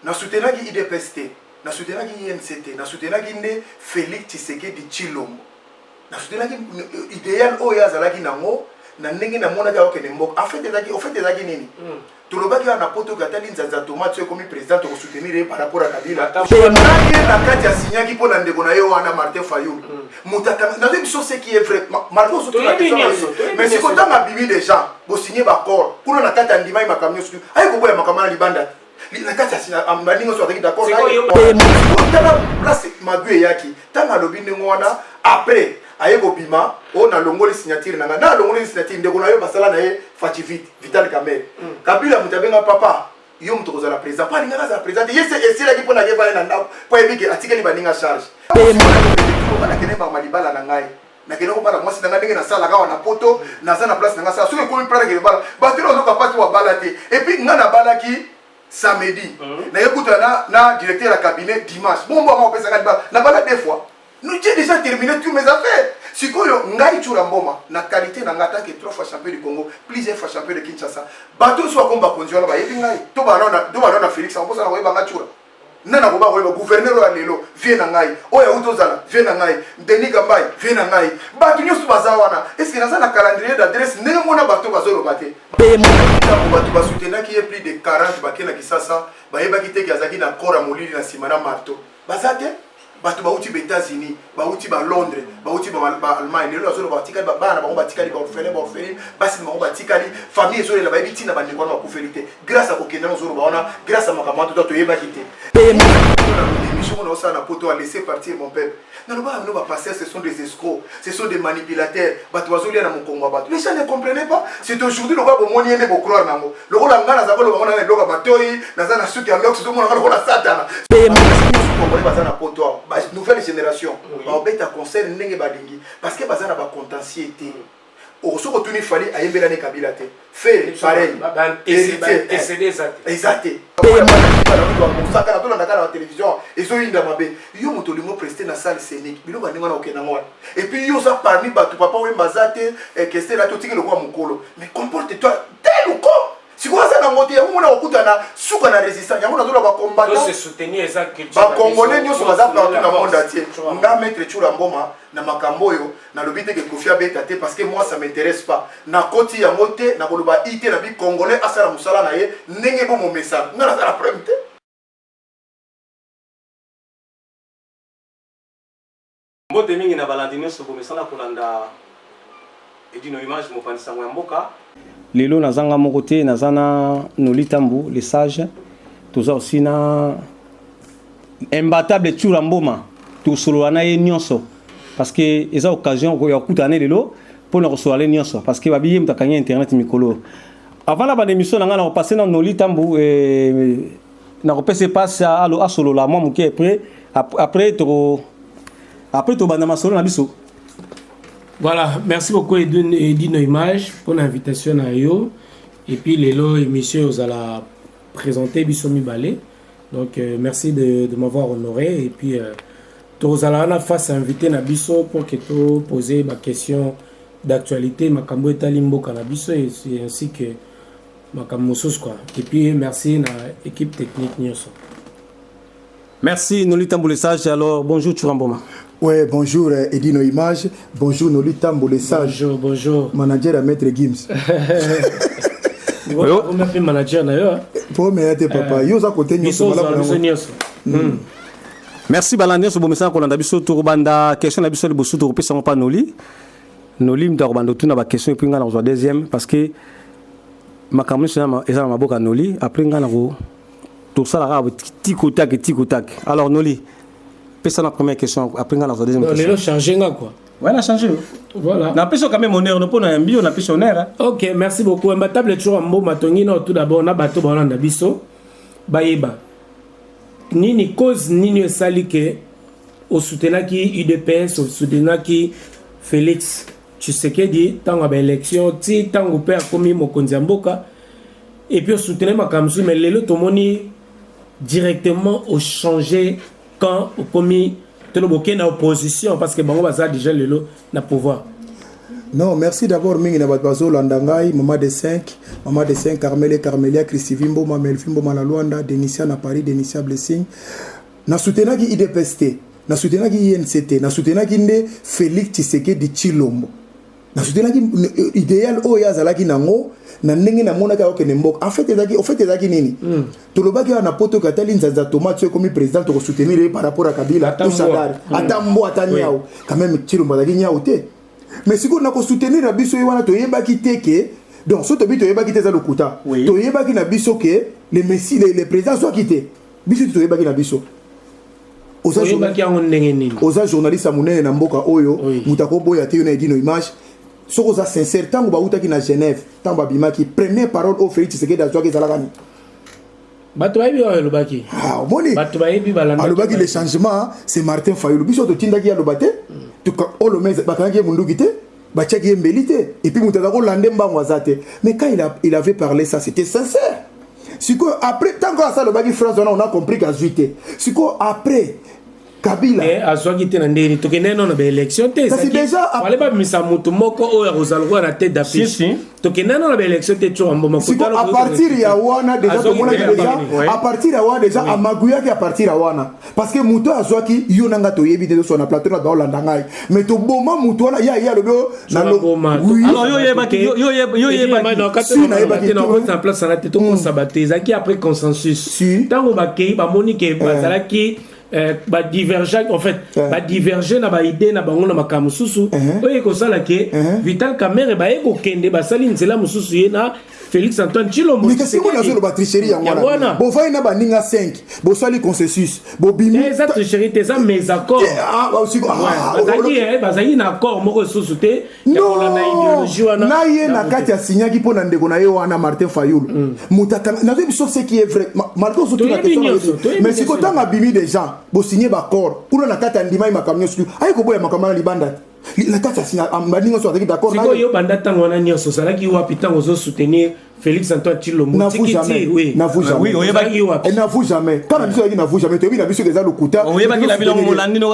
na soutenaki IDPST na soutenaki INCT na soutenaki nde Félix Tshisekedi Tshilombo na soutenaki idéal oyo azalaki nango na ndenge na mona ka okene mboka en fait ezaki nini tolobaki na poto katali nzanza tomate comme président to soutenir par rapport à Kabila na kati asignaki pour na ndeko na yo wana Martin Fayulu mutaka na biso ce qui est vrai malgré surtout la question mais si kota ma bibi des gens bo signer ba accord kuna na kati andima ma camion surtout ay ko boya makamana libanda na kati asina ambaningo so ataki d'accord na place mague yaki tanga lobi ndngo wana après ayeko bima on a longoli signature nanga na longoli signature ndeko na yo basala na ye Fativite Vital Kamerhe Kabila mutabenga papa yo mtokoza la président pas linga za président yese esila ki pona ke bale na ndako po ebike atikeli baninga charge bana kene ba malibala na ngai na kene ko bala mwasi nanga ndenge na sala ka wana poto na za na place nanga sala soki ko mi plana ke bala batelo zo kapati wa bala te et puis nga na bala ki samedi na yekuta na directeur la cabinet dimanche bon bon on peut ça na bala deux fois nous j'ai déjà terminé toutes mes affaires. Si koyo ngai chura mboma na qualité na ngata ke 3 fois champion du Congo, plusieurs fois champion de Kinshasa. Bato soit komba konjola ba yebi ngai. To ba na Félix on posa na weba ngachura. Nana ko ba weba gouverneur wa lelo vie na ngai. Oya utozala vie na ngai. Denis Gambai vie na ngai. Bato nyosu bazawana. Est-ce que na calendrier d'adresse ndenge mona bato bazolo bate. Bato ba soutenir qui est plus de 40 bakena kisasa. Ba yeba kiteki azaki na kora molili na simana marto. Bazate bato bauti ba États-Unis bauti ba Londres bauti ba Allemagne lelo azolo batikali ba bana ba batikali ba orphelin basi ba batikali famille ezolo la ba bitina ba ndeko na kufelité grâce à kokenda zolo ba ona grâce à makamatu to yeba kité émission on a na poto a laisser partir mon peuple non ba no ba passer ce sont des escrocs ce sont des manipulateurs bato bazoli na mokongo bato les gens ne comprenaient pas c'est aujourd'hui le ba bomoni ende bo croire nango le ko la ngana za bolo ba ona na loka batoi na za na suki ya lox to mona ko na satana bazana poto nouvelle génération ba beta conseil ndenge balingi parce que bazana ba contentieux té o soko tuni fali ayembela ne Kabila té fait pareil exact saka na to na la télévision et so inda mabe yo moto lingo presté na salle scénique bilo ba ninga na okena ngwa et puis yo ça parmi batu papa we mbazate que c'est là to tiki le kwa mukolo mais comporte-toi tel ou comme si quoi ça na ngote ya mona okutana suka na résistance yango na dola ba combattant se soutenir exact culture ba congolais nyo so baza partout na monde entier nga maître Tshura Mboma na makambo yo na lobité que Kofi Abeta te parce que moi ça m'intéresse pas na koti ya ngote na koloba ité na bi congolais asala musala na ye ndenge bo mo message nga na la problème te mbote mingi na balandino so bomesana kolanda edino image mo panisa ngo mboka lelo nazanga moko te nazana Nolitambu les sages toza aussi na imbattable Tshura Mboma tosolola na ye nyonso parce que eza occasion ko ya kutana lelo pour na recevoir les nyonso parce que babiye mtakanya internet mikolo avant la bande émission na nga na passer na Nolitambu na repese passe alo asolola moi muke après to banda masolo na biso. Voilà, merci beaucoup Edino Image pour l'invitation à yo. Et puis l'élo émission vous allez présenter Bisomi Balé. Donc merci de m'avoir honoré et puis vous allez face à inviter na biso pour que tu poser ma question d'actualité makambo etalimbo kana biso et ainsi que makambo sos quoi. Et puis merci na équipe technique nyonso. Merci Nolitambu les sages. Alors bonjour Tshura Mboma. Ouais, bonjour Edino Image, bonjour Nolitambu les sages. Bonjour. Manager à Maître Gims. On m'appelle manager d'ailleurs. Pour me aider papa, yo za côté nyoso mala. Merci Balandia so bomesa ko landa biso to banda question na biso le bosu to pesa pa Noli. Noli mta ko banda tuna ba question puis nga na deuxième parce que makambo sona eza na boka Noli après nga na ko to sala ka tikotak. Alors Noli c'est la première question après on a la deuxième question. On a changé quoi. Ouais, on a changé. Voilà. On a pris quand même honneur, on a un bio, on a pris honneur. OK, merci beaucoup. Imbattable Tshura Mboma tongino tout d'abord on a bateau balanda biso. Bayeba. Nini cause nini sali que au soutenaki UDPS, au soutenaki Félix Tshisekedi tant ba élection, ti tango père komi mokonzi mboka et puis au soutenir makamsu mais lelo tomoni directement au changer quand au commis de l'opposition parce que bon on va déjà le na pouvoir Non, merci d'abord mingi na bazo landangai, maman de 5, Carmele Carmelia, Christivimbo, Mamelfimbo Malaluanda, Denisia na Paris, Denisia Blessing. Na soutenaki IDPST, na soutenaki INCT, na soutenaki nde Félix Tshisekedi Tshilombo. Na soutenaki idéal oya zalaki nango na ndenge na mona ka okene mbok. En fait ezaki nini? Tolobaki na poto katali nzanza tomate comme président to soutenir par rapport à Kabila, tout sadar. Atambo atanyao. Quand même Tshilombo azaki nyao te. Mais si on a soutenir na biso wana to yebaki teke donc so to bi to yebaki te za lokuta to yebaki na biso ke les messi les présidents soit quitté biso to yebaki na biso oza journaliste amunene na mboka oyo mutako boya te na dino image soko za sincère tango ba utaki na Genève tango babimaki première parole au Félix Tshisekedi azwaki zalakani bato bayebi oyo alobaki omoni bato bayebi balanda alobaki le changement c'est Martin Fayulu biso to tindaki alobate tuka olomeze bakangi munduki te bachaki mbeli te et puis mutaka ko lande mbango azate mais quand il avait parlé ça c'était sincère siko après tant que ça alobaki phrase on a compris qu'azuite siko après Kabila azwaki te na ndeni tokende non na ba élection te c'est déjà fallait pas misa mutu moko oyo rozalwa na tête d'affiche tokende non na ba élection te tu amboma kutana à partir ya wana déjà to mona déjà à partir ya wana déjà amaguya ki à partir ya wana parce que mutu azwaki yo nanga to yebi te so na plateau na Dolanda ngai mais to boma mutu wana ya lobo na lo alors yo yebaki non quand on a dans en place na tête to sabaté zaki après consensus tango bakei ba monique bazalaki ba divergent en fait ba diverger na ba idée na bango na makamu susu oye ko sala ke Vital Kamerhe ba eko kende ba sali nzela mususu ye na Félix Antoine Tshilombo mais qu'est-ce qu'on a sur la tricherie ya ngwana bo vai na ba ninga 5 bo sali consensus bo bimi ça tricherie te ça mes accords bazaki na accord moko susu te ya kola na idéologie wana na ye na kati ya signaki pona ndeko na ye wana Martin Fayulu mutaka na sauf ce qui est vrai Marco surtout la question mais si ko tanga bimi des gens bo signer ba accord kuna na kati ya ndima makamyo suku ay ko boya makamana libanda la kati ya signa ambaninga so d'accord na yo banda tango wana nyoso salaki wapi tango zo soutenir Félix Antoine Tshilombo n'avoue jamais quand la biso yaki n'avoue jamais to bi na biso déjà le kuta oyebaki la bilo molandi no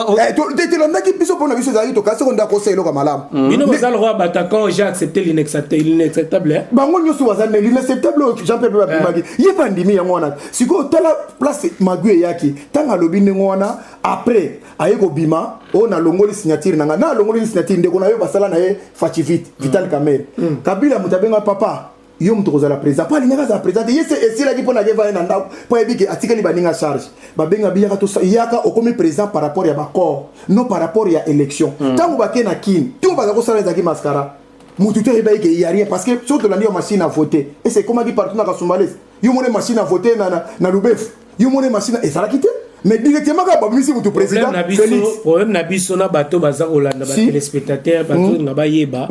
te londaki biso pona biso zaki to kasi konda ko selo ka malamu bino bazalo roi battant j'ai accepté l'inacceptable bango nyoso bazane l'inacceptable Jean-Pierre Babimaki yeba ndimi yango wana siko tala place maguye yaki tanga lobi ndenge wana après ayeko bima o na longoli signature nanga na longoli signature ndeko na yo basala na ye Fachivit Vital Kamerhe Kabila mutabenga papa yo mtu kozala président pas linga za président yese esila ki pona geva na ndako po ebiki atikeli baninga charge babenga biyaka to yaka okomi président par rapport ya bakor non par rapport ya élection tango bakena kin tout ba ko sala zaki mascara mutu te ebiki y a rien parce que surtout la machine à voter et c'est comment qui partout na Kasumbalesa yo mone machine à voter na Lubef yo mone machine et ça la quitter mais directement quand babimisi mutu président Félix problème na biso na bato baza kolanda ba téléspectateurs bato na bayeba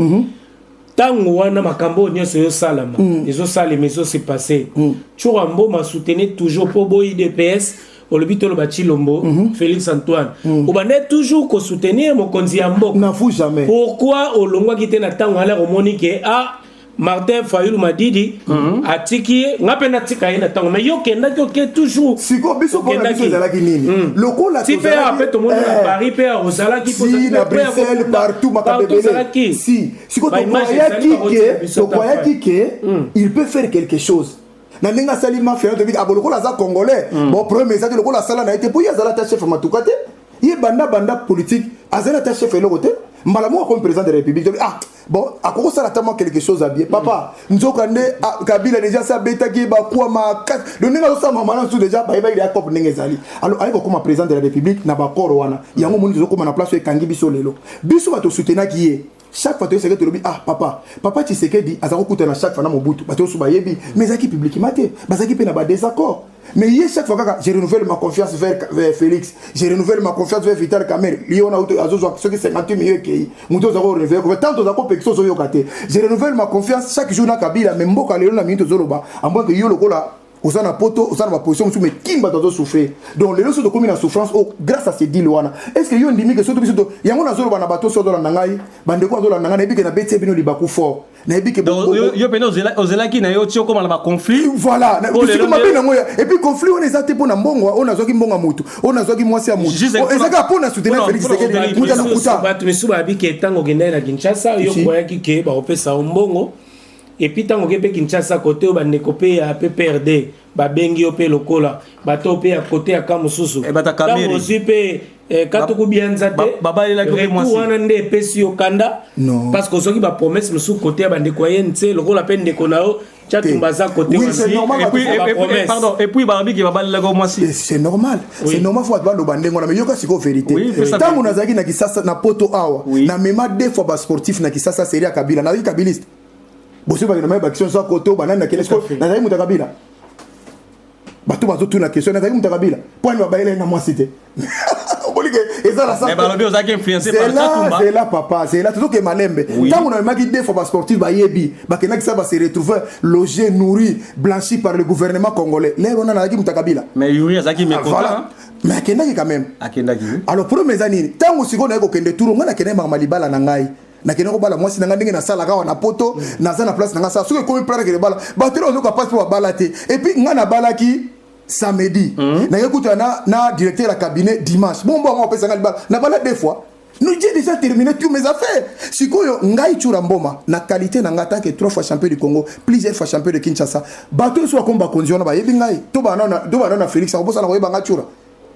tango wana makambo nyonso yo salama ezo salema ezo se passer Tshilombo m'a soutenu toujours pour bo IDPS olobito lo ba Tshilombo Félix Antoine obane toujours ko soutenir mokonzi ya mboka n'avoue jamais pourquoi olongwa kite na tango ala romonique Martin Fayulu Madidi atiki ngapena tika ina tango mais yo kenda ke toujours siko biso ko na biso zala kinini lokola si pe après tout le monde na Paris pe Rosala qui si na Bruxelles partout makabebele si siko to ya kike il peut faire quelque chose na ninga salima faire de abolokola za congolais bon premier ça lokola sala na été pour ya zala ta chef matukate ye banda politique azala ta chef elokote Malamo comme président de la République bon à quoi ça attend quelque chose à bien papa nzokande Kabila déjà ça beta qui ba quoi ma le ninga ça maman tout déjà ba il a cop nengezali alors aiko comme président de la République na ba koro wana yango moni zokoma na place ekangi biso lelo biso ba to soutenir qui chaque fois tu sais que tu dis papa Tshisekedi azako kutana chaque fois na mobutu ba to suba yebi mais zaki public maté bazaki pe na ba désaccord mais hier chaque fois que je renouvelle ma confiance vers Félix, je renouvelle ma confiance vers Vital Kamerhe. Lion a ceux qui 50 millions qui muto zako renouveler. Tant de zako pexo zo yokate. Je renouvelle ma confiance chaque jour na Kabila même mboka lelo na minute zoloba. En moins que yo lokola aux en poto aux en position mais kimba doit souffrir donc les leçons de commune en souffrance grâce à ces deals wana est-ce que yo ndimi que surtout biso yango na zolo bana bato so do la nangai bande ko do la nanga na bi que na beti bino libaku fort na bi que yo peno ozela ki na yo tio comme na conflit voilà et puis conflit on ezate pour na mbongo on azoki mbongo mutu on azoki mwasi ya mutu ezaka pour na soutenir Félix Tshisekedi mutu na kuta bato misuba bi que tango genda na Kinshasa yo boya ki ke ba opesa mbongo et puis tango ke pe Kinshasa côté ba nekope ya PPRD ba bengi ope lokola bato pe à côté ya kamususu e bata kamere tango zipe kato ko bianza te baba ila ko mwasi wana nde pesi okanda parce que soki ba promesse musu côté ba ndeko yente lokola pe ndeko nao chatumbaza côté aussi et puis barabi ki baba ila ko mwasi c'est normal c'est normal faut ba lo bandengo na mais yoka siko vérité tango nazaki na Kisasa na poto awa na mema deux fois ba sportif na Kisasa série ya Kabila na kabiliste bosi ba na ba action ça côté ba na kele na zaki muta Kabila bato bazo tuna question na zaki muta Kabila point ba baile na mwasi te mais balobi ozaki influencé par Katumba c'est là papa c'est là tout que malembe tant on a maki deux fois sportif ba yebi ba kenaki ça va se retrouver logé nourri blanchi par le gouvernement congolais là on a na muta Kabila mais Yuri azaki me voilà mais akendaki quand même akendaki alors pour mes années tant aussi qu'on a ko kende tour ngana kende ma malibala na ngai na kende ko bala mwasi na ndenge na sala ka na poto na za na place na sa soki ko prendre que bala batero ozoka passe pour bala te et puis ngana balaki samedi na écoute na directeur la cabinet dimanche bon on peut s'engager na bala deux fois nous j'ai déjà terminé toutes mes affaires sikoyo ngai chura mboma na qualité na ngata que 3 fois champion du Congo plusieurs fois champion de Kinshasa bato so komba konziona ba yebi ngai to ba na Félix on bossa na koyeba ngachura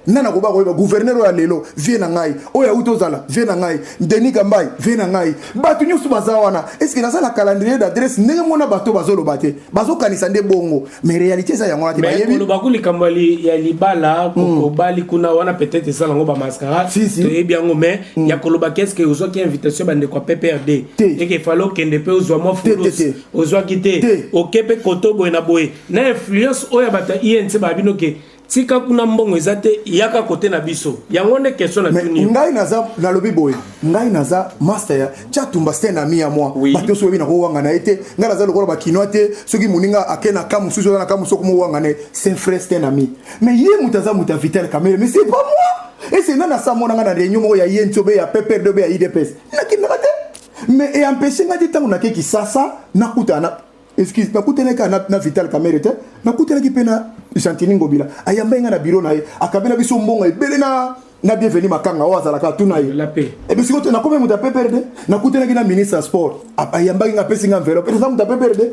nana ko ba ko gouverneur ya lelo vie na ngai oya utozala vie na ngai Denis Kambai vie na ngai bato nyusu bazawana est-ce que na ça la calendrier d'adresse ndenge mona bato bazolo bate bazo kanisa nde bongo mais réalité ça yango na te bayebi lo bakuli kambali ya libala ko bali kuna wana peut-être ça lango ba mascarade to yebi yango mais ya koloba qu'est-ce que ozo ki invitation bande ko PPRD et que falo kende pe ozo mo fulus ozo kité okepe kotobo na boye na influence oya bata INC ba bino ke tika kuna mbongo ezate yaka kote na biso yango nde question na tuni ngai naza na lobi boye ngai naza master ya chatumba sten ami ya moi bato so bina ko wanga na ete ngai naza lokolo ba kinoate soki muninga akena kamu suzo na kamu soko mo wanga ne c'est frère sten ami mais yé mutaza muta vital kamere mais c'est pas moi et c'est nana sa mona na réunion mo ya yentobe ya PPRD ya IDPS na kinakate mais et empêcher ngati tango na keki sasa na kutana excuse na kutana ka na vital kamere te na kutana ki pena Chantini Ngobila ayamba nga na bureau na ye akabela biso mbongo ebele na bienvenue makanga o azala ka tuna ye la paix et puis sikoto na comme muta PPRD na kutana ki na ministre sport ayamba nga pesi nga enveloppe et ça muta PPRD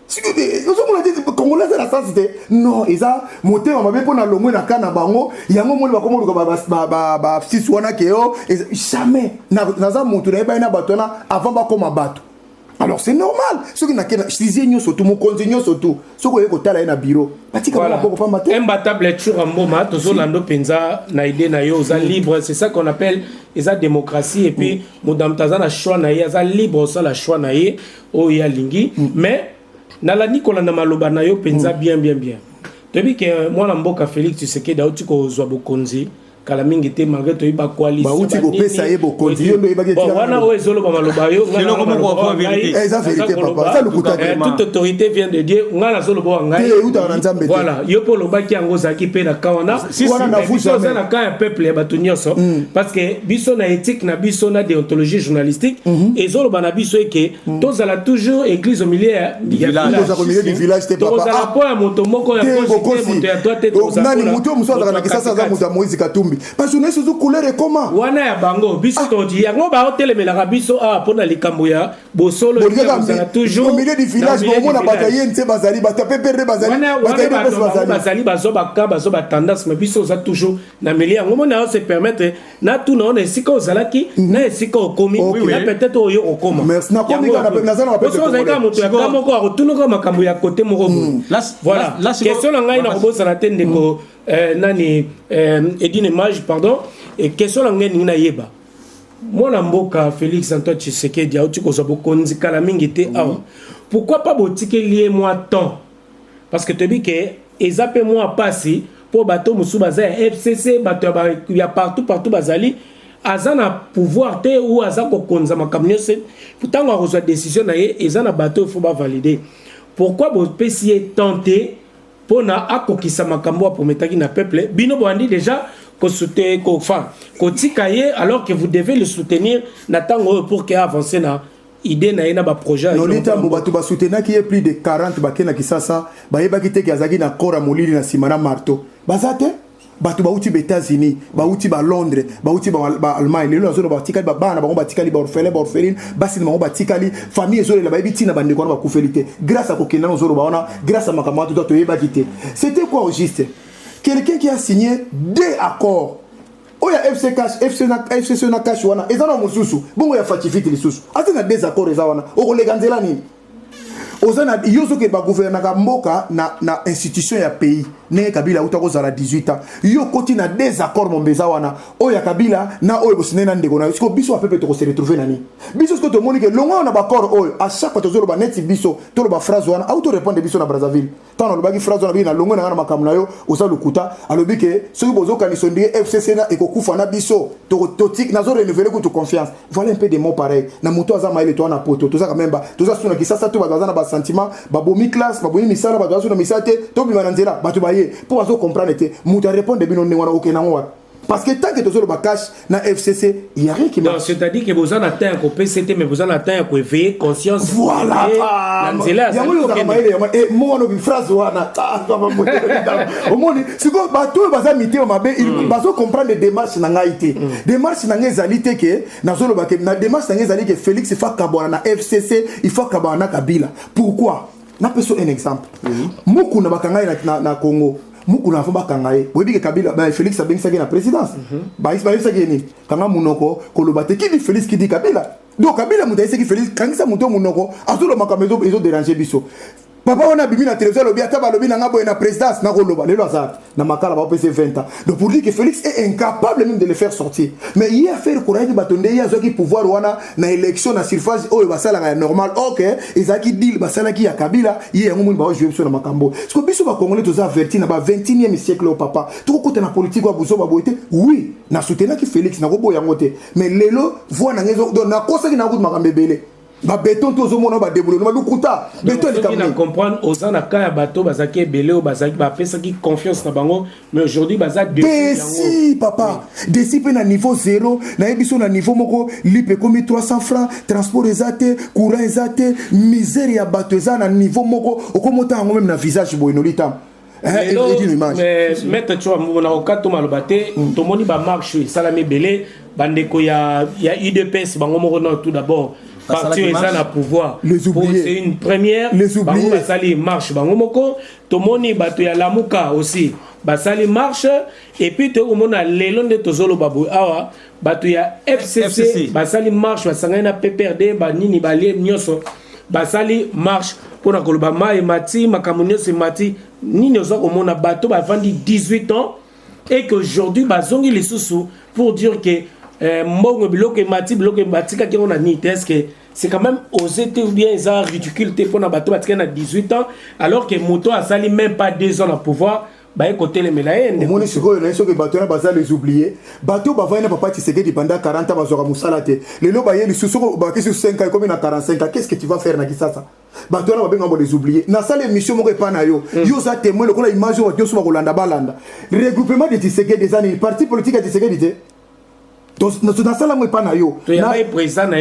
sikoto ozo mona dit congolais la sensité non eza motema mabe pona lomwe na kana bango yango moni bakomo luka ba six wana keo jamais na za mutu na eba na batona avant ba koma bato. Alors c'est normal. Ce qui n'a qu'un sixième surtout mon continue surtout. Ce qu'on est au tala na bureau. Voilà. Imbattable toujours en moment. Toujours lando penza na idée na yo za libre. C'est ça qu'on appelle la démocratie. Et puis madame taza na choix na ye za libre ça la choix na ye o ya lingi. Mais na la Nicolas na maloba na yo penza bien. Depuis que moi na mboka Félix Tshisekedi dauti ko zwa bokonzi. Kala mingi te malgré to iba coalition ba uti ko pesa ye bokonzi yo ndo iba ke tira wana o ezolo ba maloba yo ngana ko mo ko vérité eza vérité papa ça le kuta toute autorité vient de Dieu ngana zolo bo ngai voilà yo po lo baki yango zaki pe na kawana wana na fusa na ka peuple ba tunyoso parce que biso na éthique na biso na déontologie journalistique ezolo ba na biso eke tozala toujours église au milieu du village te papa tozala po ya moto moko ya moto ya toi te tozala nani moto muso na kisasa za muta Moïse Katumbi parce que nous sommes couleur et comment wana ya bango biso todi yango ba hotelemela biso pona likambo ya bosolo toujours au milieu du village bon na bataille nte bazali batape perdre bazali bazo tendance mais biso za toujours na milieu yango mona se permettre na tout non esika ozalaki na esika okomi na peut-être oyo okoma merci na komi na zana peut-être ozalika moto ya kamoko akotunuka makambo ya côté moko voilà la question na ngai na kobosa na tende ko nani Edine Mage pardon et question la ngeni na yeba mwana mboka Félix Antoine Tshisekedi auti ko zo bokonzi kala mingi te pourquoi pas botike lié moi temps parce que te bi que ezape moi passer pour bateau musu baza FCC bateau ya partout bazali azana pouvoir te ou azako konza makamnyo se pourtant on reçoit décision na ye ezana bateau il faut ba valider pourquoi bo pesier tenter pona akokisa makambo pour metaki na peuple bino boandi déjà ko soutenir ko enfin ko tikaye alors que vous devez le soutenir na tango pour que avancer na idée na ina ba projet non lita mo batu ba soutenir qui est plus de 40 bakena kisasa ba yeba kite ki azaki na kora molili na simana marteau bazate batu bauti ba États-Unis bauti ba Londres bauti ba Allemagne lelo azo ba tikali ba bana bango batikali ba orphelin basi bango batikali famille ezo la ba biti na bande ko ba kufelité grâce à kokenda no zoro ba ona grâce à makamatu to yeba kite c'était quoi au juste quelqu'un qui a signé 2 accords oya FCC na cash wana ezana mususu bongo ya fatifiti lisusu atina 2 accords ezawana okoleganzela nini ozana yozo ke ba gouverner ka mboka na institution ya pays ne Kabila utako zala 18 ans yo koti na désaccord mombeza wana oya Kabila na oyo bosine na ndeko na siko biso apepe to se retrouver nani biso siko to monique longa na ba accord oyo à chaque fois to zolo ba net biso to ba phrase wana auto répondre biso na Brazzaville tant on ba phrase wana bi na longa na makamna yo osa lukuta alobi ke soki bozo kaniso ndie FCC na ekokufa na biso to tik na zo renouveler ko to confiance voilà un peu des mots pareils na moto azama ile to na poto to za quand même ba to za suna kisasa to ba na ba sentiment babomi classe babomi misala ba to na misate to bi mananzela ba to ba pour vous comprendre que muta répondre bino ne wana okenango parce que tant que tu le cash na FCC il y a rien qui marche. C'est-à-dire que vous en atteint ko PCT mais vous en atteint ko éveiller conscience. Voilà. Nanzela ya mo za maile et mo no bi phrase wana au monde c'est quoi ba tout baza mité o mabe il bazo comprendre les démarches na ngaité démarche na ngezalité que na zolo ba que na démarche na ngezalité que Félix il faut kabona na FCC il faut kabona na Kabila pourquoi na peso un exemple muku na bakangai na Congo muku na famba kangai boyebi ke Kabila ba Félix abengisa ke na présidence ba isa ke ni kanga munoko kolobate ki di Félix ki di Kabila donc Kabila mutaise ki Félix kangisa muto munoko azolo makamezo ezo déranger biso papa on a bibi na télévision lobi ataba lobi na ngabo na présidence na koloba lelo azat na makala ba PC 20 ans donc pour dire que Félix est incapable même de le faire sortir mais il a fait courage de batonde il a qui pouvoir wana na élection na surface oyo basala nga normal OK ezaki deal basala ki ya Kabila il a ngomuni ba jouer sur na makambo parce que biso ba congolais tous averti na ba 21e siècle au papa tout côté na politique wa buso ba boité oui na soutenir ki Félix na ko boya ngote mais lelo voix na ngezo donc na kosa ki na ko makambe belé ba béton tozo mona ba débouler no ba lukuta béton li kamni comprendre aux ana ka bateau bazaki belé o bazaki ba pesa ki confiance na bango mais aujourd'hui baza déci papa déci pe na niveau 0 na ebiso na niveau moko lipe komi 300 francs transport ezate courant ezate misère ya bateau za na niveau moko okomota ngo même na visage boy no litam mais mettre tu vois mon avocat to malobate to moni ba marche salami belé bandeko ya UDPS bango moko non tout d'abord parti ezana pouvoir c'est une première bango basali marche bango moko to moni bato ya lamuka aussi basali marche et puis to mona lelo nde tozolo babu awa bato ya FCC basali marche basanga na PPRD ba nini balie nyoso basali marche pour koloba mai mati makamunyo se mati nini ozo komona bato ba vandi 18 ans et qu'aujourd'hui bazongi les sous pour dire que mbongo biloko mati biloko batika ki on a ni est-ce que c'est quand même osé ou bien ils ont ridicule pour na bato batika na 18 ans alors que moto a sali même pas 2 ans à pouvoir ba écouter les mélaïens moni siko na so que bato na baza les oublier bato ba vaina papa Tshisekedi pendant 40 ans bazora musala te lelo ba yeli susu ba kisi 5 ans comme na 45 ans qu'est-ce que tu vas faire na kisasa bato na ba benga bo les oublier na salle émission moko pa na yo yo za témoin le ko la image o yo so ba kolanda balanda regroupement de Tshisekedi des années parti politique de Tshisekedi te donc na sala mo pa na yo na président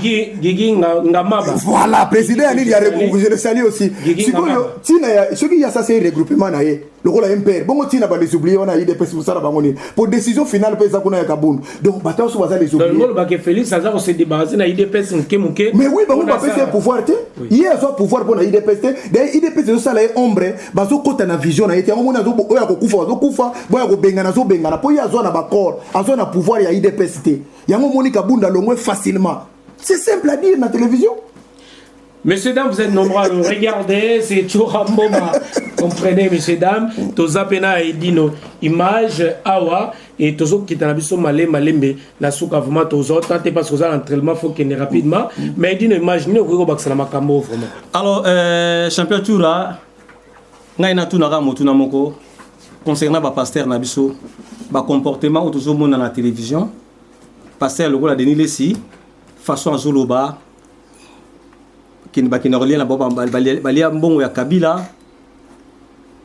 Gigi Ngamaba voilà président ali ya regroupement je le salue aussi sikoyo tina ya soki ya ça c'est regroupement na ye le rôle MPR bongo tina ba les oublier on a eu des personnes ça ba ngoni pour décision finale pesa kuna ya kabundu donc bato so baza les oublier donc le baké Félix Azar se débarrasser na IDPS nkemuke mais oui bango ba pesa pouvoir te hier so pouvoir pour na IDPS te d'ailleurs IDPS so sala ombre bazo kota na vision na yete yango mona zo oya ko kufa boya ko bengana zo bengana po ya zo na ba corps azo na pouvoir ya IDPS te yango moni kabunda longwe facilement c'est simple à dire na télévision. Messieurs, dames, vous êtes nombreux à nous regarder. C'est Choramboma. Comprenez, messieurs, dames. Toza pena et dino image awa et tozo qui t'en abisso malé malembe la souka vraiment tozo tante parce que ça l'entraînement faut qu'il rapidement mais dino image ni au bac na makambo vraiment. Alors champion Toura ngai na tuna ka motuna moko concernant ba pasteur na biso ba comportement tozo mona na télévision pasteur le la Denis Lessi façon azoloba qui ne relient la balia mbongo ya Kabila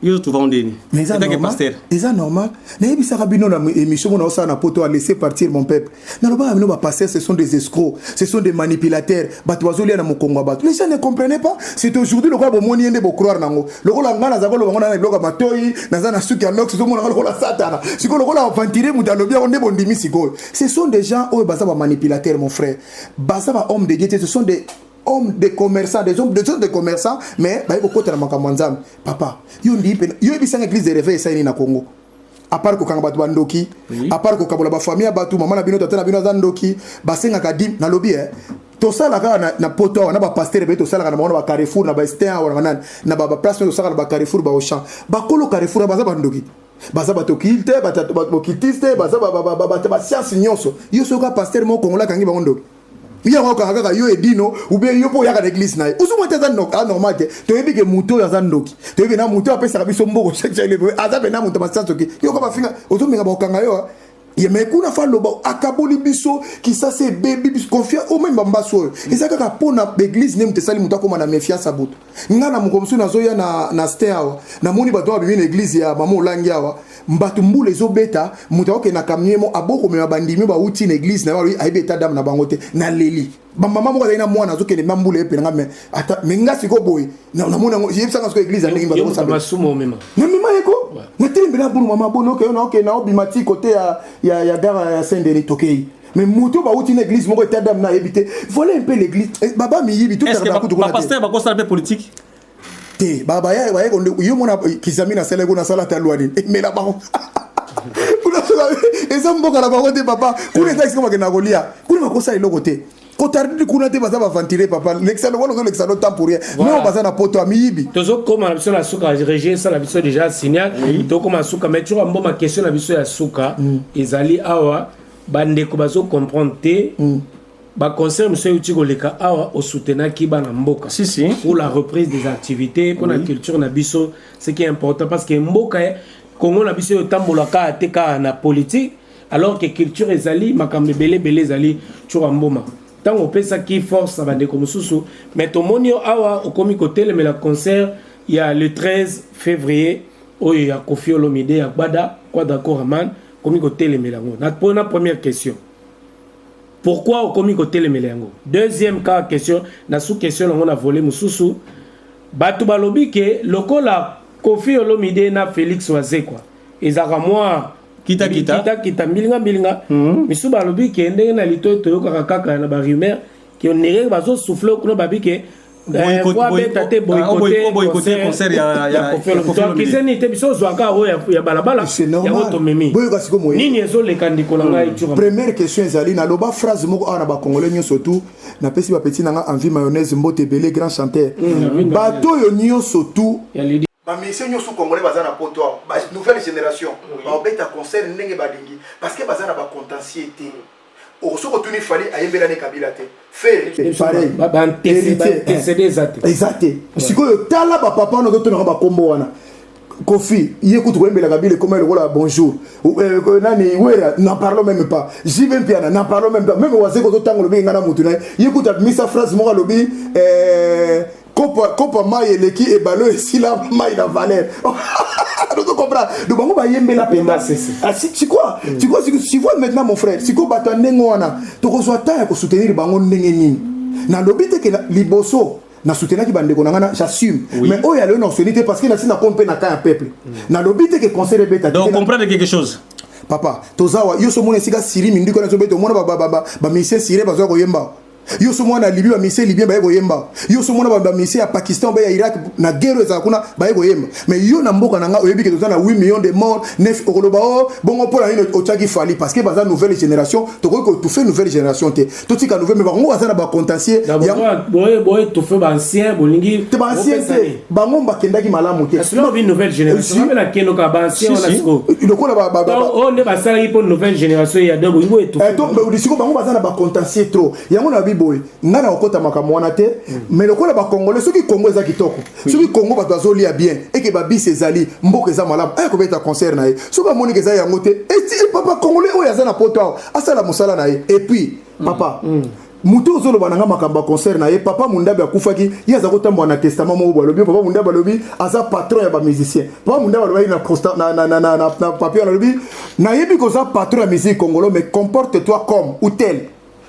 Yo tu vas ndeni. Mais ça normal. Et ça normal. N'ayez ça rabino na émission on a ça na poto à laisser partir mon peuple. Na loba amino ba passer ce sont des escrocs, ce sont des manipulateurs. Batwazoli na mokongo batu. Les gens ne comprenaient pas. C'est aujourd'hui le quoi bo moni ende bo croire nango. Le ko la ngana za ko lo ngona na bloka matoi na za na suki anox zo mona ko la satana. Siko le ko la ventiler mutalo bien on est bon dimi siko. Ce sont des gens oh baza ba manipulateurs mon frère. Baza ba homme de Dieu, ce sont des hommes de commerçants, des hommes de commerçants, mais bah il faut côté la makamanzam. Papa, yo ebisa église de réveil ça na Congo. À part ko kanga batu bandoki, à part ko kabola ba famille batu mama na bino tata na bino zandoki, basenga kadim na lobby to sala ka na poto na ba pasteur be to sala ka na ba Carrefour na ba Estin na ba place to sala ba Carrefour ba Auchan. Ba kolo Carrefour ba za bandoki. Baza bato kilte, bato kitiste, baza ba science nyonso. Yo soka pasteur mo kongola kangi ba ondoki. Bien encore yo edino ou bien yo po yaka l'église na usu mwete za nok normal te to yebi ke muto ya za ndoki to yebi na muto apesa biso mboko chaque le azabe na muto masanto ki yo ko ba finga ozo menga ba okanga yo ye me kuna fa loba akaboli biso ki ça c'est bébé biso confiance au même bambaso et ça kaka pona l'église ne mte sali muto ko na méfiance à bout ngana mukomsu na zoya na steawa na moni bato ba bimi l'église ya mama olangi awa mbatu mbule zo beta muto oke na kamiemo aboko me bandimi ba uti na église na ba ayebeta dame na bangote na leli mama moko na mwana zo kene mbule pe nga me ata menga siko boy na mona yebisa ko église ndenge ba ça masumo mema na mema yeko na tembe na bulu mama bono ke na oke na obimati côté ya gare ya Saint-Denis tokei mais muto ba uti na église moko eta dame na ebité voilà un peu l'église baba mi yibi tout perdre ko est-ce que pasteur ba ko sa politique te baba ya ba yeko yo mona kizami na sala ko na sala talwani mais la baron et ça mboka la baron te papa kuna ta siko makena kolia kuna ko sa iloko te kotardi kuna te baza ba ventiler papa l'excellent wala l'excellent temps pour rien mais on baza na poto amiyibi tozo koma na biso la suka régé ça la biso déjà signal to koma suka mais tu vois ma question na biso ya suka ezali awa bande ko bazo comprendre te ba conseil monsieur uti koleka awa au soutenir ki bana mboka si pour la reprise des activités pour la culture na biso ce qui est important parce que mboka Congo na biso tambola ka te ka na politique alors que culture ezali makambe belé ezali chura mboma tant on peut ça qui force bande comme susu mais to monio awa au komi côté mais la concert il y a le 13 février où il y a Kofi Olomide ya Bada quoi d'accord man komi côté le melango na première question. Pourquoi au komi côté le melango? Deuxième cas question na sous question on a volé mususu batu balobi ke lokola Kofi Olomide na Félix Oise quoi ezaka moi kita milinga misu balobi ke ndenge na lito toyoka kaka na ba rumeur ki on nere bazo souffler kuna babi ke boycotté concert ya donc izeni te biso zwaka o ya balabala ya moto memi nini ezo le kandiko la ngai tu première question ezali na loba phrase moko ana ba congolais nyo surtout na pesi ba petit nanga envie mayonnaise mbote belé grand chanteur bato yo nyo surtout ba mission nyoso congolais baza na poto ba nouvelle génération ba beta concert ndenge balingi parce que baza na ba contentieux te o so ko tuni fali ayembela ne kabila te fait pareil ba antecédé exact siko yo tala ba papa no to na ba kombo wana Kofi yekutu kwembela kabila comme le voilà bonjour nani wera n'en parlons même pas j'y même piana n'en parlons même pas même wase ko to tango lo binga na mutu na yekutu misa phrase mo lobi Kopa maille leki et balo et si la maille la valeur. Tu comprends? Donc on va yember la peine. Ah si tu quoi? Tu vois maintenant mon frère, si ko bata nengoana, tu reçois temps pour soutenir bango nengeni. Na lobite que liboso na soutenir ki bande konanga j'assume. Mais oh ya le non solité parce que na sina compé na ka peuple. Na lobite que conseil beta. Donc comprendre quelque chose. Papa, tozawa yo so mona sika siri mindu ko na so beto mona ba mission siri bazo ko yemba. Yo so mwana Libye ba mission Libye ba yego yemba. Yo so mwana ba mission ya Pakistan ba ya Irak na guerre za kuna ba yego yemba. Mais yo na mboka nanga oyebi ke tozana 8 millions de morts, 9 okoloba o bongo pour la otaki fali parce que baza nouvelle génération, to ko tout fait nouvelle génération te. To tika nouvelle mais bango baza na ba contentieux. Ya boy to fait ba ancien bolingi. Te ba ancien te. Bango ba kendaki malamu te. Parce que une nouvelle génération mais la keno ka ba ancien on a siko. Le ko ba on ne ba sala pour nouvelle génération ya donc ngo eto. To ba siko bango baza na ba contentieux trop. Yango na boy ngana okota makamwana te mais lokola ba congolais soki Congo eza kitoko soki Congo ba bazolia bien et que ba bis ezali mboka eza malamu ay ko beta concert na ye soki ba moni ke eza yango te et papa congolais oya za na poto asala musala na ye et puis papa muto ozoloba nanga makambo ya concert na ye papa Mundabe akufaki ye aza kotambola na testament moko balobi papa Mundabe alobi aza patron ya bamusicien papa Mundabe alobi na papier alobi nayebi koza patron ya musique congolo mais comporte-toi comme ou tel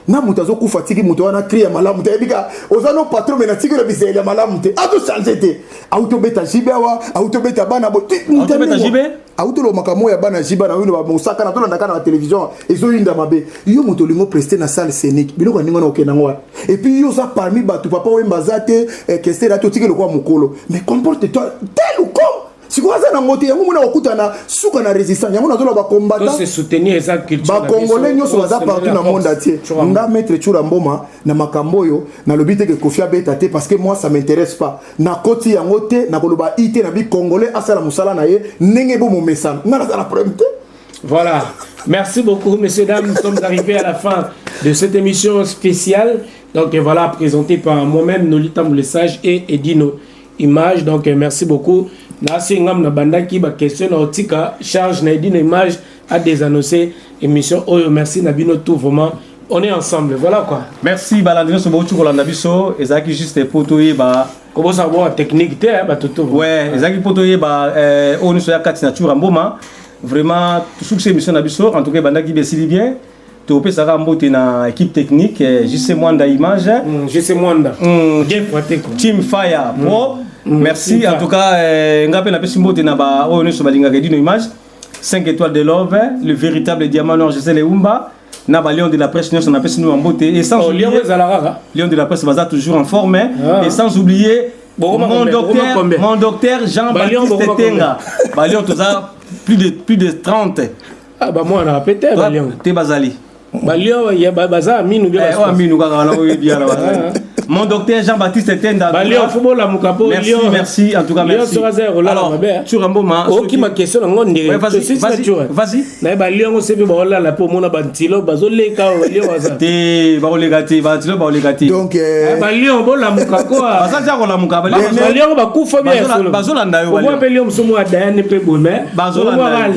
na muto azokufa tiki muto wana cri ya malamu te yebika oza no patron mais na tiki na biseli ya malamu te azochange te autobeta jibe awa autobeta bana bo autobeta jibe autolo makambo ya bana jiba na wino ba mosaka na tolanda kana na télévision ezoyinda mabe yo moto lingo prester na salle scénique biloko ningo na okena ngwa et puis yo ça parmi batu papa wemba zate kestera to tiki lokwa mukolo mais comporte-toi tel ou comme si quoi ça na ngote yango mona okutana suka na résistance yango nazola ba combattant se soutenir eza culture ba congolais nyoso baza partout na monde entier nga maître Chura Mboma na makambo yo na lobité que Kofi abeta te parce que moi ça m'intéresse pas na koti yango te na koloba ité na bi congolais asala musala na ye ndenge bo mo mesana nga na la problème te. Voilà, merci beaucoup messieurs dames, nous sommes arrivés à la fin de cette émission spéciale donc voilà présentée par moi-même Nolita Moulessage et Edino Image donc merci beaucoup. Nasi ngam na bandaki ba question na otika charge na Edino Image à désannoncer émission Oyo merci na bino tout vraiment on est ensemble voilà quoi. Merci balandino so bochu kolanda biso ezaki juste poto yeba comment savoir technique te ba toto. Ouais, ezaki poto yeba on so ya kati na Chura Mboma vraiment tout ce émission na biso en tout cas bandaki besili bien. Topé Sara Mbote na équipe technique JC Mwanda Image JC Mwanda bien prêté quoi Team Fire Pro merci en tout cas ngape na pesi Mbote na ba oyo so balinga Edino Image 5 étoiles de love le véritable diamant noir JC Leumba na ba Lion de la presse nous on a pesi nous Mbote et sans oublier Lion de la presse baza toujours en forme et sans oublier mon docteur Jean-Baptiste Tenga ba Lion toza plus de 30 ah bah moi on a pété ba Lion te bazali Balio ya baza aminu bien aminu kaka na oyo bien mon docteur Jean-Baptiste Tenda Balio football la mukapo merci en tout cas merci alors Chura Mboma oki ma question ngo ndire vas-y na Balio ngo sebi ba la po mona bantilo bazoleka Balio waza te ba olegati bantilo ba olegati donc Balio bo la mukako baza ja ko la mukaba Balio ba kufa bien solo bazolanda yo Balio Balio msumu wa Diane pe bonne bazolanda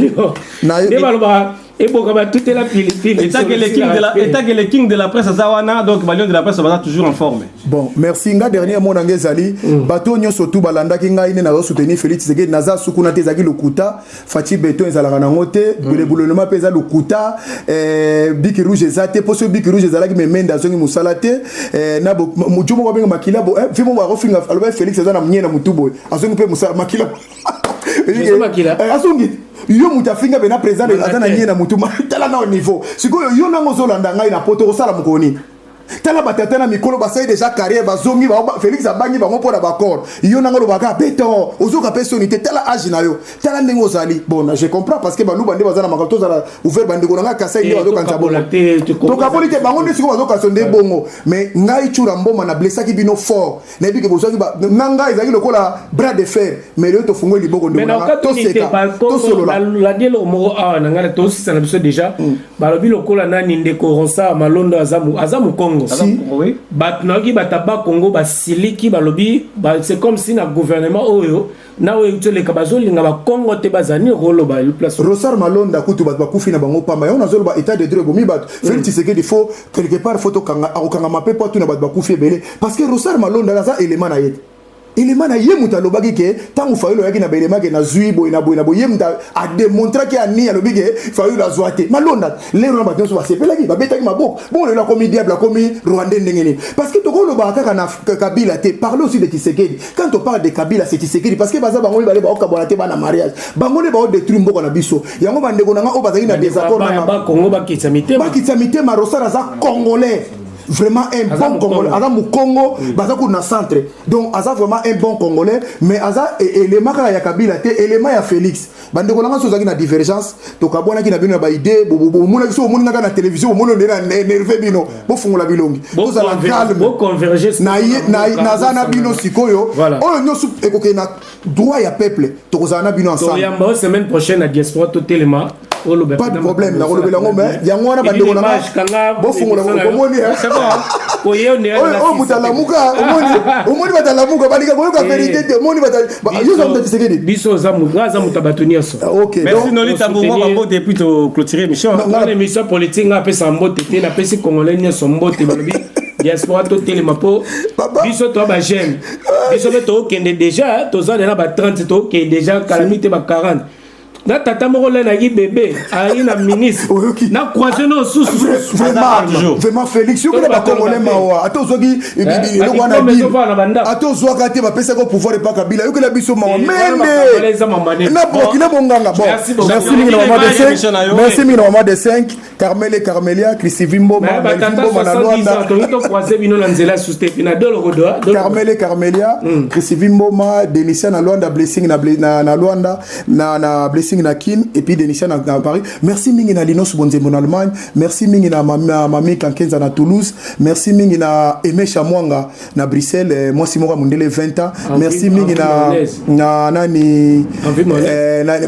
na ne baloba et bon comme tout est la pile état que le king de la presse Zawana donc Lion de la presse va toujours en forme. Bon merci nga dernier mot na ngezali bato nyoso tu balanda ki ngai ne na soutenir Félix Tshisekedi naza sukuna te zaki lokuta Fati Beton ezalaka na ngote boulonnement peza lokuta biki rouge ezate poso biki rouge ezalaki memenda zongi musala te na mujumo ko benga makila bo fimo ba rofinga aloba Félix ezana mnyena mutubo azongi pe musala makila makila azongi yo mutafinga bena président de atana nyena mutu tala na au niveau sikoyo yo nango zolanda ngai na poto ko sala mukoni tala batata na mikolo basai déjà carrière bazongi ba Félix abangi ba mopona ba corps yo nango lo baka beton ozoka personnalité tala âge na yo tala ndengo zali bon je comprends parce que balu bande bazana makalto zala ouvert bande ko nga kasai yo bazoka ntabona to kapolite bango ndi siko bazoka sonde bongo mais ngai Chura Mboma na blessaki bino fort na biki bozaki ba nanga ezaki lokola bras de fer mais le to fungo liboko ndo nga to seka to solo la dielo mo a na ngala to sisa na biso déjà balobi lokola nani ndeko ronsa malondo azamu Congo si batnoki bataba Congo basiliki balobi c'est comme si na gouvernement oyo na oyo tole ka bazolinga ba Congo te bazani rolo ba place Rosar Malonda kutu bat bakufi na bango pamba yo nazolo ba état de droit bomi bat Félix Tshisekedi faut quelque part photo kanga akanga mape pas tout na bat bakufi belé parce que Rosar Malonda na za élément na yete élément na ye muta lobaki ke tangu fayulu yaki na belema ke na zuibo na boy ye muta a démontrer que ani ya lobiki fayulu la zoate Malonda lero na bato so basepela ki babeta ki maboko bon le la comme diable comme rwandais ndengeni parce que to ko loba kaka na Kabila te parle aussi de Tshisekedi quand on parle de Kabila c'est Tshisekedi parce que baza bango bale ba okabona te bana mariage bango ne ba détruire mboko na biso yango bande ko na o bazaki na désaccord na ba Congo ba kitsamite ma Rosara za congolais vraiment un bon congolais aza mukongo baza ku na centre donc aza vraiment un bon congolais mais aza élément kala ya Kabila te élément ya Félix bande ko nga so zaki na divergence to kabona ki na bino ba idée bo mona so mona na télévision mona ndena nerve bino bo fungula bilongi bo za la calme bo converger na zana bino sikoyo oyo nyosu ekoke na droit ya peuple to kozana bino ensemble to yamba semaine prochaine à diaspora to telema pas de problème na kolobela ngombe yango wana bande ko na bo fungula ko moni oh mutalamuka omoni batalamuka balika koyoka vérité te omoni yo za Tshisekedi biso za mutabatuni so OK merci Nolita Mboma bambo depuis to clôturer émission na émission politique nga pesa mbote te na pesi congolais nyo so mbote balobi diaspora to telema po biso to ba jeune biso to kende déjà to za na ba 30 to ke déjà calamité ba 40 na tata moko là na ki bébé ari na ministre na croiser no sous vraiment Félix yo ba congolais mawa ato zoki le wana bi ato zoka te ba pesa ko pouvoir pas Kabila yo que la biso mawa mende na Burkina bonganga bon merci mingi na maman de 5 merci mingi na maman de 5 Carmel et Carmelia Christivimbo Melvimbo Manalwanda to croiser bino na nzela sous Stefina dolo godo Carmel et Carmelia Christivimbo ma Denisia na Luanda blessing na Luanda na blessing na Kin et puis Denisia na Paris. Merci mingi na Linos Bonzembo en Allemagne. Merci mingi na Mami Kankenza na Toulouse. Merci mingi na Aimé Chamwanga na Bruxelles. Moi Simora Mundele 20 ans. Merci mingi na nani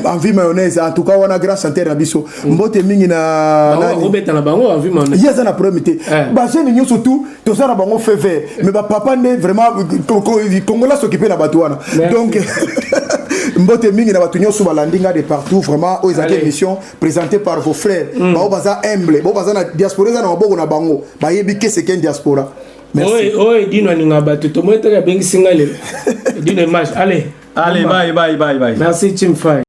envie mayonnaise. En tout cas on a grand chanteur na biso. Mbote mingi na nani Robert na bango envie mayonnaise. Yes na premier. Ba jeune nyo surtout to ça na bango fait vert. Mais ba papa ne vraiment Congolais s'occuper na batouana. Donc Mbote mingi na batunyo sous balandinga de partout vraiment aux émissions présentées par vos frères. Ba baza humble, ba baza na diaspora na maboko na bango. Ba yebi ke c'est qu'un diaspora. Merci. Oi dino ninga batu to moita ka bengi singale. Dino image. Allez, bye. Merci Team Fire.